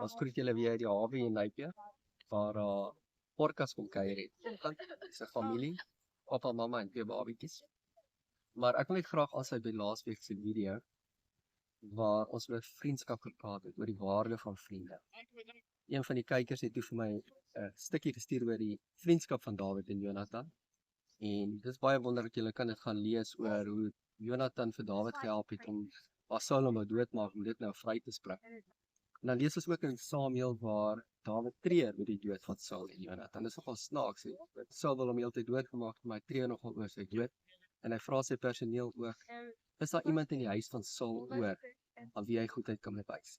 Ons groet julle weer die hawe in Napier, waar orkas kom kuier het. Dis 'n familie, pappa, mamma en 2 babietjies. Maar ek wil net graag aansluit by laasweek se video, waar ons oor vriendskap gepraat het, oor die waarde van vriende. Een van die kykers het toe vir my 'n stukkie gestuur oor die vriendskap van Dawid en Jonathan. En dis baie wonderlik, julle kan dit gaan lees oor hoe Jonathan vir Dawid gehelp het om Absalom doodmaak, om dit nou vry te spring. En dan lees ons ook in Samuel waar Dawid treur oor die dood van Saul en Jonathan. Dit is nogal snaaks, Saul wil hom heeltyd doodgemaak, maar hy treur nogal oor sy dood. En hy vra sy personeel ook, is daar iemand in die huis van Saul oor, aan wie hy goedheid kan bewys?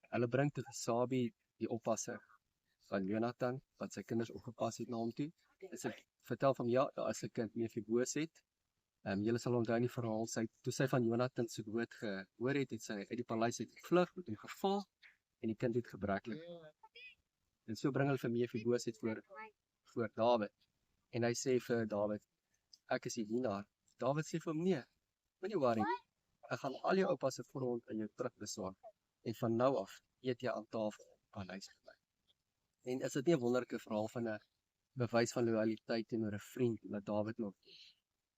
Hulle bring toe Sabi, die oppasser van Jonathan, wat sy kinders opgepas het na hom toe. En sy vertel van ja, daar is 'n kind, Mefiboset. Julle sal onthou in die verhaal, toe sy van Jonathan se dood gehoor het sy uit die paleis uit gevlug, het hom geval, en die kind het gebreklik. En so bring hulle vir Mefiboset voor Dawid. En hy sê vir Dawid, ek is die dienaar. Dawid sê vir hom, nee, moenie worry, ek gaan al jou oupa se grond in jou terug besorg. En van nou af eet jy aan tafel in die paleis gebly. En is dit nie 'n wonderlike verhaal van 'n bewys van loyaliteit teenoor 'n vriend wat Dawid nog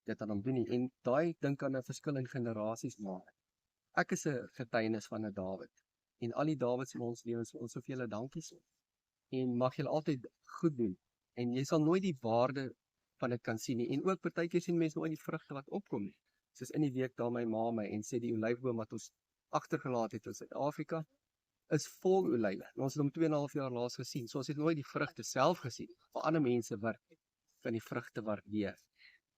dit aan hom doen nie. En daai dink aan 'n verskil in generasies maak. Ek is 'n getuienis van 'n Dawid. En al die Dawids in ons lewens, ons sê vir julle dankie sê. En mag julle altyd goed doen. En jy sal nooit die waarde van dit kan sien nie. En ook partykeer sien mense nooit die vrugte wat opkom nie. Soos in die week daar my ma my en sê die olyfboom wat ons agtergelaat het in Suid-Afrika is vol olywe. Ons het hom 2,5 jaar laas gesien. So ons het nooit die vrugte self gesien. Maar ander mense kan die vrugte waardeer.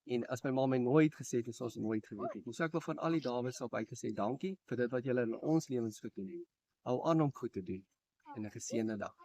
En as my ma my nooit gesê het, is ons nooit geweet het. So ek wil van al die dames op uitgesê, dankie vir dit wat julle in ons lewens gedoen het. Hou aan om goed te doen. En 'n geseënde dag.